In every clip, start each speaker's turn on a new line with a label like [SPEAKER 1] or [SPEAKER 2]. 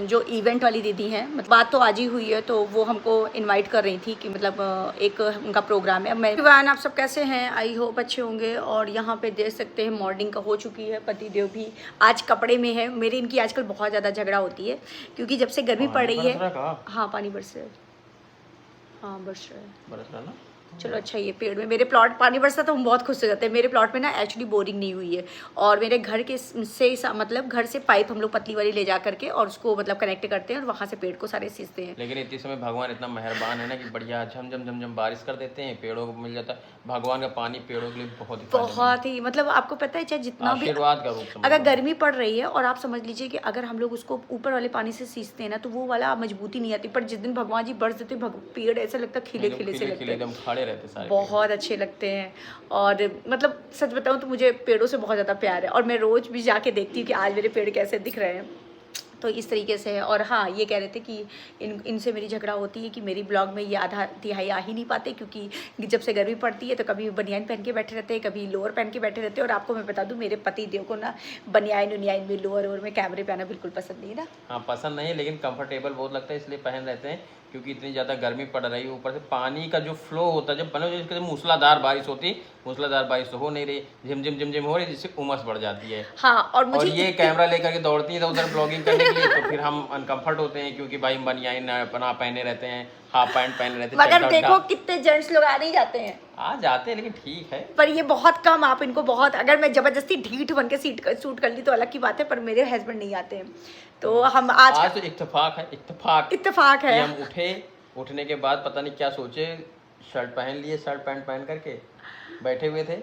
[SPEAKER 1] जो इवेंट वाली दीदी हैं, मतलब बात तो आज ही हुई है, तो वो हमको इनवाइट कर रही थी कि मतलब एक उनका प्रोग्राम है। मैं आप सब कैसे हैं, आई होप अच्छे होंगे। और यहाँ पे देख सकते हैं मॉर्निंग का हो चुकी है, पतिदेव भी आज कपड़े में है। मेरी इनकी आजकल बहुत ज़्यादा झगड़ा होती है क्योंकि जब से गर्मी पड़ रही है। हाँ पानी बरस रहा है, हाँ बरस रहा है ना। चलो अच्छा, ये पेड़ में मेरे प्लॉट पानी बरसता तो हम बहुत खुश हो जाते हैं। मेरे प्लॉट में ना एक्चुअली बोरिंग नहीं हुई है, और मेरे घर के से मतलब घर से पाइप हम लोग पतली वाली ले जा करके और उसको मतलब कनेक्ट करते हैं और वहाँ से पेड़ को सारे सींचते हैं।
[SPEAKER 2] लेकिन इतने समय भगवान इतना मेहरबान है ना कि बढ़िया झमझम झमझम बारिश कर देते हैं, पेड़ों को मिल जाता है। भगवान का पानी पेड़ों के लिए बहुत ही
[SPEAKER 1] मतलब आपको पता है, चाहे जितना भी
[SPEAKER 2] आशीर्वाद का रूप
[SPEAKER 1] अगर गर्मी पड़ रही है और आप समझ लीजिए कि अगर हम लोग उसको ऊपर वाले पानी से सींचते हैं ना, तो वो वाला मजबूती नहीं आती। पर जिस दिन भगवान जी बरस देते पेड़ ऐसा लगता है खिले खिले से लगते हैं,
[SPEAKER 2] एकदम खड़े रहते सारे,
[SPEAKER 1] बहुत अच्छे लगते हैं। और मतलब सच बताऊं तो मुझे पेड़ों से बहुत ज़्यादा प्यार है, और मैं रोज़ भी जाके देखती हूँ कि आज मेरे पेड़ कैसे दिख रहे हैं। तो इस तरीके से है। और हाँ, ये कह रहे थे कि इनसे मेरी झगड़ा होती है कि मेरी ब्लॉग में ये आधा तिहाई आ ही नहीं पाते, क्योंकि जब से गर्मी पड़ती है तो कभी बनियान पहन के बैठे रहते हैं, कभी लोअर पहन के बैठे रहते हैं। और आपको मैं बता दूं, मेरे पति देव को ना बनियान उनियान में, लोअर और में कैमरे पे आना बिल्कुल पसंद नहीं ना।
[SPEAKER 2] हाँ पसंद नहीं है, लेकिन कंफर्टेबल बहुत लगता है इसलिए पहन रहते हैं, क्योंकि इतनी ज़्यादा गर्मी पड़ रही है। ऊपर से पानी का जो फ्लो होता है, जब बनो जैसे मूसलाधार बारिश होती, मूसलाधार बारिश तो हो नहीं रही, झिमझिम झिमझिम हो रही, जिससे उमस बढ़ जाती है।
[SPEAKER 1] हाँ, और
[SPEAKER 2] ये कैमरा लेकर के दौड़ती है उधर ब्लॉगिंग करने के लिए, तो फिर हम अनकंफर्ट होते हैं, क्योंकि भाई बनियान अपना पहने रहते हैं, हाफ पैंट पहने रहते हैं।
[SPEAKER 1] मगर देखो कितने जेंट्स लोग आ नहीं जाते हैं,
[SPEAKER 2] आ जाते हैं, लेकिन ठीक है।
[SPEAKER 1] पर ये बहुत कम, आप इनको बहुत, अगर मैं जबरदस्ती ढीठ बन के सूट कर ली तो अलग की बात है, पर मेरे हस्बैंड नहीं आते हैं। तो हम आज
[SPEAKER 2] तो इत्तेफाक है
[SPEAKER 1] है।
[SPEAKER 2] हम उठने के बाद पता नहीं क्या सोचे, शर्ट पहन लिए, शर्ट पैंट पहन करके बैठे हुए थे,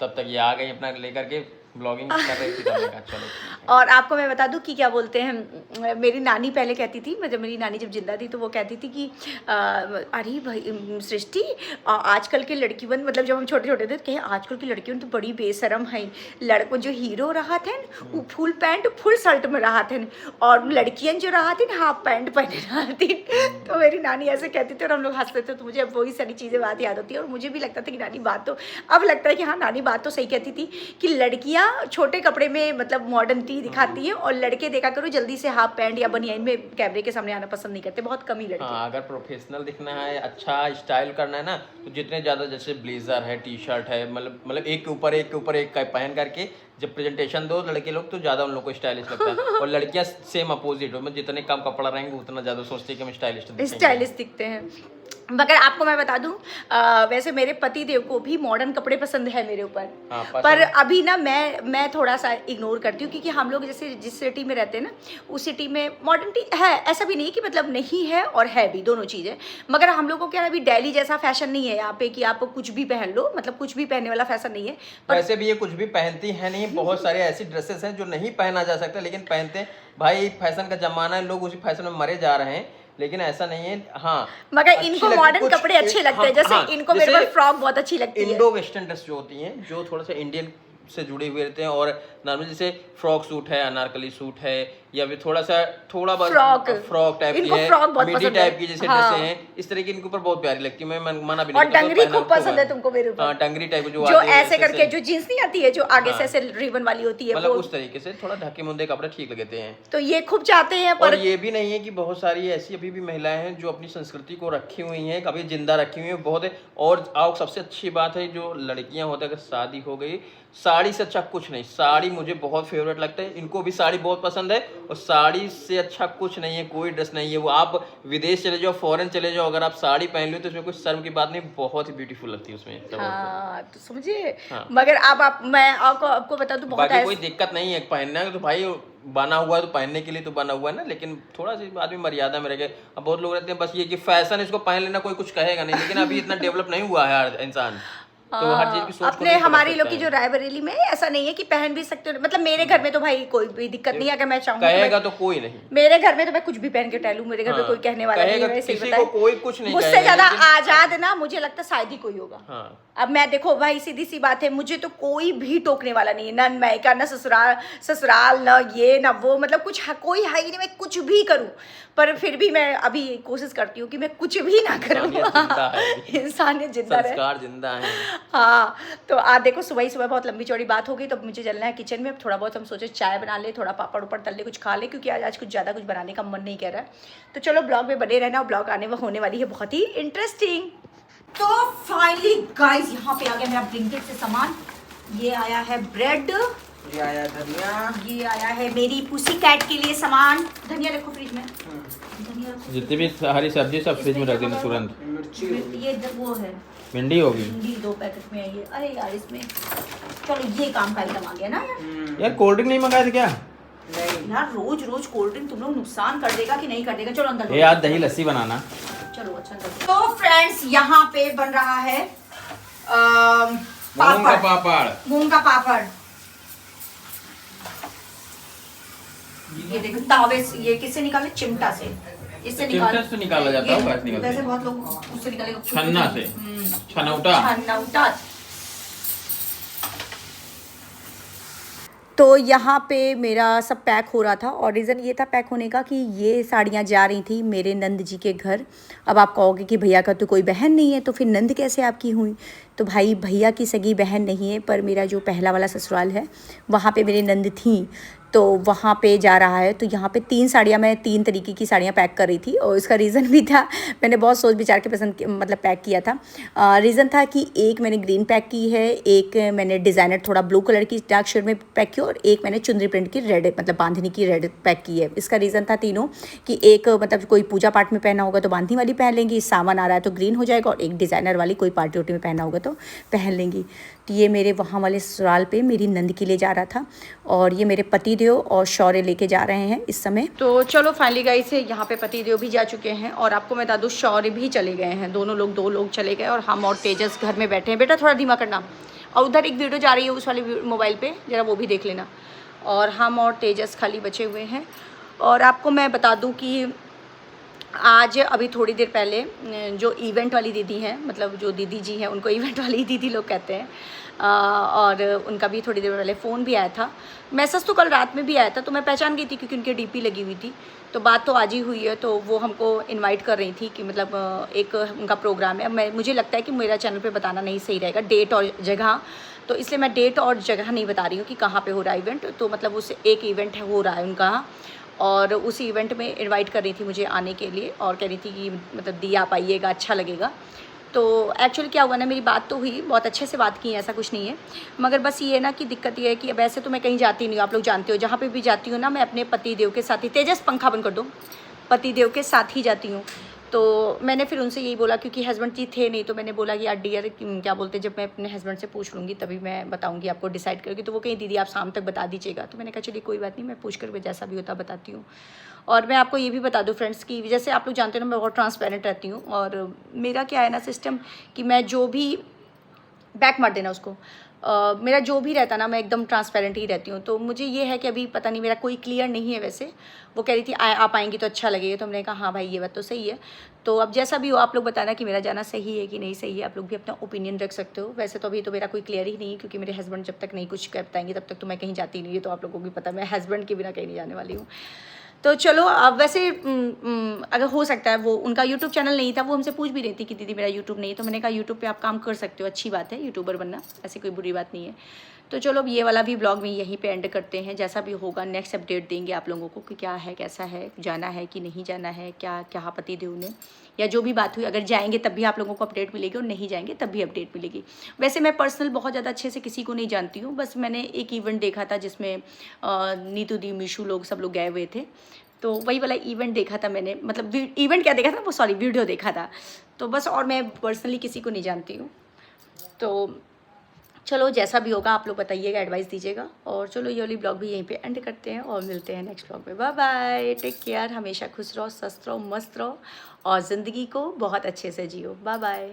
[SPEAKER 2] तब तक ये आ गई अपना लेकर के ब्लॉगिंग कर रही थी, तब चलो।
[SPEAKER 1] और आपको मैं बता दूं कि क्या बोलते हैं, मेरी नानी पहले कहती थी, मतलब मेरी नानी जब जिंदा थी तो वो कहती थी कि अरे भाई सृष्टि, आजकल के लड़की बन, मतलब जब हम छोटे छोटे थे तो कहे आजकल की लड़कियों तो बड़ी बेशरम है। लड़कों जो हीरो रहा थे वो फुल पैंट फुल शर्ट में रहा थे, और लड़कियां जो रहा थी हाफ पैंट पहने रहा थी। तो मेरी नानी ऐसे कहती थी और हम लोग हंसते थे। तो मुझे अब वही सारी चीज़ें बात याद होती है, और मुझे भी लगता था कि नानी बात तो, अब लगता है कि हाँ नानी बात तो सही कहती थी कि लड़कियां छोटे कपड़े में मतलब मॉडर्निटी दिखाती है, और लड़के देखा करो जल्दी से हाफ पैंट या बनियान में कैमरे के सामने आना पसंद नहीं करते, बहुत कम ही लड़के।
[SPEAKER 2] हाँ, अगर प्रोफेशनल दिखना है, अच्छा स्टाइल करना है ना, तो जितने ज़्यादा जैसे ब्लेजर है, टी शर्ट है, मतलब एक के ऊपर एक का पहन करके जब प्रेजेंटेशन दो लड़के लोग, तो ज़्यादा उन लोग को स्टाइलिश लगता है। और लड़कियां सेम अपोजिट हो, मतलब जितने कम कपड़ा रहेंगे उतना ज़्यादा सोचते हैं कि हम
[SPEAKER 1] स्टाइलिश दिखते हैं। मगर आपको मैं बता दूं, वैसे मेरे पति देव को भी मॉडर्न कपड़े पसंद है मेरे ऊपर। पर अभी ना मैं थोड़ा सा इग्नोर करती हूँ, क्योंकि हम लोग जैसे जिस सिटी में रहते हैं ना, उस सिटी में मॉडर्निटी है, ऐसा भी नहीं कि मतलब नहीं है, और है भी, दोनों चीज़ें। मगर हम लोगों के अभी दिल्ली जैसा फैशन नहीं है यहाँ पे कि आप कुछ भी पहन लो, मतलब कुछ भी पहनने वाला फैशन नहीं है।
[SPEAKER 2] वैसे भी ये कुछ भी पहनती है नहीं, बहुत सारे ऐसी ड्रेसेस हैं जो नहीं पहना जा सकता, लेकिन पहनते हैं। भाई फैशन का जमाना है, लोग उसी फैशन में मरे जा रहे हैं, लेकिन ऐसा नहीं है। हाँ,
[SPEAKER 1] मगर इनको मॉडर्न कपड़े अच्छे लगते हैं, जैसे इनको मेरे को फ्रॉक बहुत अच्छी लगती है।
[SPEAKER 2] इंडो वेस्टर्न ड्रेस जो होती हैं, जो थोड़ा सा इंडियन से जुड़े हुए रहते हैं, और नॉर्मल जैसे फ्रॉक सूट है, अनारकली सूट है, या फिर थोड़ा बहुत फ्रॉक टाइप की है, मिडी टाइप की जैसे ड्रेसें हैं, इस तरह की इनके ऊपर बहुत प्यारी लगती है। मैं मना भी नहीं
[SPEAKER 1] करता। और डंगरी खूब पसंद है तुमको मेरे ऊपर।
[SPEAKER 2] हाँ, डंगरी टाइप जो
[SPEAKER 1] ऐसे करके, जो जींस नहीं आती है जो आगे से ऐसे रिबन वाली होती है,
[SPEAKER 2] मतलब उस तरीके से थोड़ा ढके मुंडे कपड़े ठीक लगते हैं।
[SPEAKER 1] तो ये खूब चाहते हैं।
[SPEAKER 2] पर ये भी नहीं है कि बहुत सारी ऐसी अभी भी महिलाएं हैं जो अपनी संस्कृति को रखी हुई हैं, कभी जिंदा रखी हुई हैं, बहुत है। और सबसे अच्छी बात है, जो लड़कियां होती है, अगर शादी हो गई, साड़ी से अच्छा कुछ नहीं। साड़ी मुझे बहुत फेवरेट लगता है, इनको भी साड़ी बहुत पसंद है, और साड़ी से अच्छा कुछ नहीं है, कोई ड्रेस नहीं है। वो आप विदेश चले जाओ, फॉरेन चले जाओ, अगर आप साड़ी पहन लो तो उसमें कुछ शर्म की बात नहीं, बहुत ही ब्यूटीफुल लगती है उसमें।
[SPEAKER 1] हाँ, तो समझिए। हाँ। मगर मैं आपको बता दूं, बहुत
[SPEAKER 2] कोई दिक्कत नहीं है पहनना तो भाई, बना हुआ है तो पहनने के लिए तो बना हुआ है ना, लेकिन थोड़ा सी आदमी मर्यादा में रह गए। अब बहुत लोग रहते हैं बस ये कि फैशन, इसको पहन लेना, कोई कुछ कहेगा नहीं, लेकिन अभी इतना डेवलप नहीं हुआ है हर इंसान। तो हर चीज की सोच
[SPEAKER 1] अपने हमारी लोग की जो रायबरेली में ऐसा नहीं है कि पहन भी सकते हो, मतलब मेरे घर में तो भाई कोई भी दिक्कत नहीं है, अगर मैं चाहूँ
[SPEAKER 2] कहेगा तो कोई नहीं।
[SPEAKER 1] मेरे घर में तो मैं कुछ भी पहन के टहलूं, मेरे घर में कोई कहने वाला नहीं है।
[SPEAKER 2] किसी को कोई कुछ नहीं,
[SPEAKER 1] मुझसे ज्यादा आजाद ना मुझे लगता शायद ही कोई होगा। अब मैं देखो भाई, सीधी सी बात है, मुझे तो कोई भी टोकने वाला नहीं है, ना मायका, ना ससुराल, ना ये ना वो, मतलब कुछ कोई है ही नहीं, मैं कुछ भी करूं। पर फिर भी मैं अभी कोशिश करती हूँ कि मैं कुछ भी ना करूं, इंसानियत जिंदा रहे,
[SPEAKER 2] संस्कार जिंदा है।
[SPEAKER 1] हाँ, तो आज देखो सुबह ही सुबह बहुत लंबी चौड़ी बात हो गई, तो मुझे चलना है किचन में। थोड़ा बहुत हम सोचे चाय बना ले, थोड़ा पापड़ उपड़ तल ले, कुछ खा ले, क्योंकि आज कुछ ज़्यादा कुछ बनाने का मन नहीं कर रहा है। तो चलो ब्लॉग में बने रहना, ब्लॉग आने में होने वाली है बहुत ही इंटरेस्टिंग। तो फाइनली गाइस यहाँ पे आ गया मेरा ब्लिंकिट से सामान। ये आया है ब्रेड,
[SPEAKER 2] ये आया धनिया,
[SPEAKER 1] ये आया है मेरी पुसी कैट के लिए सामान। धनिया रखो फ्रिज में, धनिया रखो।
[SPEAKER 2] जितनी भी हरी सब्जी सब फ्रिज में रख देना तुरंत।
[SPEAKER 1] ये वो है
[SPEAKER 2] भिंडी होगी,
[SPEAKER 1] भिंडी 2 पैकेट में है ये। अरे यार इसमें चलो ये काम का एकदम आ गया ना यार।
[SPEAKER 2] यार कोल्ड ड्रिंक नहीं मंगाए थे क्या?
[SPEAKER 1] नहीं यार, रोज रोज कोल्ड ड्रिंक तुम लोग नुकसान कर देगा कि नहीं कर देगा। चलो अंदर
[SPEAKER 2] ये आज दही लस्सी बनाना।
[SPEAKER 1] चलो अच्छा अंदर। तो फ्रेंड्स यहाँ पे बन रहा है
[SPEAKER 2] मूंग का पापड़,
[SPEAKER 1] मूंग का पापड़। ये देखो तावे से, ये किससे निकाले? चिमटा से। इससे
[SPEAKER 2] चिमटे से निकाला जाता है, कैसे निकालते हैं?
[SPEAKER 1] वैसे बहुत लोग उससे निकालेगा,
[SPEAKER 2] छन्ना से, छनौटा।
[SPEAKER 1] छनौटा। तो यहाँ पे मेरा सब पैक हो रहा था, और रीज़न ये था पैक होने का कि ये साड़ियाँ जा रही थी मेरे नंद जी के घर। अब आप कहोगे कि भैया का तो कोई बहन नहीं है, तो फिर नंद कैसे आपकी हुई? तो भाई भैया की सगी बहन नहीं है, पर मेरा जो पहला वाला ससुराल है वहाँ पे मेरी नंद थी, तो वहाँ पे जा रहा है। तो यहाँ पे 3 साड़ियाँ, मैं 3 तरीके की साड़ियाँ पैक कर रही थी, और इसका रीज़न भी था, मैंने बहुत सोच विचार के मतलब पैक किया था। रीज़न था कि एक मैंने ग्रीन पैक की है, एक मैंने डिज़ाइनर थोड़ा ब्लू कलर की डार्क शेड में पैक की, और एक मैंने चुंदरी प्रिंट की रेड, मतलब बांधनी की रेड पैक की है। इसका रीज़न था तीनों कि एक मतलब कोई पूजा पाठ में पहना होगा तो बांधनी वाली पहन लेंगी, सामान आ रहा है तो ग्रीन हो जाएगा, और एक डिज़ाइनर वाली कोई पार्टी वार्टी में पहना होगा तो पहन लेंगी। तो ये मेरे वहाँ वाले ससुराल पे मेरी नंद के लिए जा रहा था, और ये मेरे पति देव और शौर्य लेके जा रहे हैं इस समय। तो चलो फाइनली गाइस यहाँ पे पति देव भी जा चुके हैं, और आपको मैं बता दूँ शौर्य भी चले गए हैं। दोनों लोग, 2 लोग चले गए, और हम और तेजस घर में बैठे हैं। बेटा थोड़ा धीमा करना, और उधर एक वीडियो जा रही है उस वाले मोबाइल पे, ज़रा वो भी देख लेना। और हम और तेजस खाली बचे हुए हैं। और आपको मैं बता दूँ कि आज अभी थोड़ी देर पहले जो इवेंट वाली दीदी हैं, मतलब जो दीदी जी हैं उनको इवेंट वाली दीदी लोग कहते हैं, और उनका भी थोड़ी देर पहले फ़ोन भी आया था। मैसेज तो कल रात में भी आया था, तो मैं पहचान गई थी क्योंकि उनकी डीपी लगी हुई थी। तो बात तो आज ही हुई है, तो वो हमको इनवाइट कर रही थी कि मतलब एक उनका प्रोग्राम है। मुझे लगता है कि मेरा चैनल पे बताना नहीं सही रहेगा डेट और जगह, तो इसलिए मैं डेट और जगह नहीं बता रही हूँ कि कहाँ पे हो रहा है इवेंट। तो मतलब उस एक इवेंट हो रहा है उनका, और उस इवेंट में इनवाइट कर रही थी मुझे आने के लिए, और कह रही थी कि मतलब दी आप आइएगा, अच्छा लगेगा। तो एक्चुअली क्या हुआ ना, मेरी बात तो हुई, बहुत अच्छे से बात की है, ऐसा कुछ नहीं है, मगर बस ये है ना कि दिक्कत ये है कि वैसे तो मैं कहीं जाती नहीं हूँ, आप लोग जानते हो, जहाँ पे भी जाती हूँ ना मैं अपने पति देव के साथ ही, तेजस पंखा बंद कर दो, पति देव के साथ ही जाती हूँ। तो मैंने फिर उनसे यही बोला, क्योंकि हस्बैंड जी थे नहीं, तो मैंने बोला कि यार डियर क्या बोलते, जब मैं अपने हस्बैंड से पूछ लूँगी तभी मैं बताऊँगी आपको, डिसाइड करके। तो वो कहीं दीदी आप शाम तक बता दीजिएगा। तो मैंने कहा चलिए कोई बात नहीं, मैं पूछ कर जैसा भी होता बताती हूँ। और मैं आपको ये भी बता दूँ फ्रेंड्स कि जैसे आप लोग जानते हो ना, मैं बहुत ट्रांसपेरेंट रहती हूँ, और मेरा क्या है ना सिस्टम कि मैं जो भी बैक मार देना उसको, मेरा जो भी रहता ना, मैं एकदम ट्रांसपेरेंट ही रहती हूँ। तो मुझे ये है कि अभी पता नहीं, मेरा कोई क्लियर नहीं है वैसे। वो कह रही थी आप आएंगी तो अच्छा लगेगा, तो हमने कहा हाँ भाई ये बात तो सही है। तो अब जैसा भी हो आप लोग बताना कि मेरा जाना सही है कि नहीं सही है, आप लोग भी अपना ओपिनियन रख सकते हो। वैसे तो अभी तो मेरा कोई क्लियर ही नहीं है, क्योंकि मेरे हस्बैंड जब तक नहीं कुछ कर बताएंगे तब तक तो मैं कहीं जाती नहीं है। तो आप लोगों को भी पता है मैं हस्बैंड के बिना कहीं नहीं जाने वाली हूँ। तो चलो अब वैसे अगर हो सकता है, वो उनका यूट्यूब चैनल नहीं था, वो हमसे पूछ भी रही थी कि दीदी मेरा यूट्यूब नहीं है। तो मैंने कहा यूट्यूब पे आप काम कर सकते हो, अच्छी बात है यूट्यूबर बनना, ऐसी कोई बुरी बात नहीं है। तो चलो अब ये वाला भी ब्लॉग में यहीं पे एंड करते हैं। जैसा भी होगा नेक्स्ट अपडेट देंगे आप लोगों को कि क्या है, कैसा है, जाना है कि नहीं जाना है, क्या क्या पति देव ने, या जो भी बात हुई। अगर जाएंगे तब भी आप लोगों को अपडेट मिलेगी, और नहीं जाएंगे तब भी अपडेट मिलेगी। वैसे मैं पर्सनल बहुत ज़्यादा अच्छे से किसी को नहीं जानती हूँ, बस मैंने एक इवेंट देखा था जिसमें नीतू दी, मीशू लोग सब लोग गए हुए थे, तो वही वाला इवेंट देखा था मैंने, मतलब इवेंट क्या देखा था वो, सॉरी वीडियो देखा था। तो बस, और मैं पर्सनली किसी को नहीं जानती हूँ। तो चलो जैसा भी होगा आप लोग बताइएगा, एडवाइस दीजिएगा। और चलो ये वाली ब्लॉग भी यहीं पे एंड करते हैं, और मिलते हैं नेक्स्ट ब्लॉग में। बाय बाय, टेक केयर, हमेशा खुश रहो, स्वस्थ रहो, मस्त रहो, और ज़िंदगी को बहुत अच्छे से जियो। Bye bye.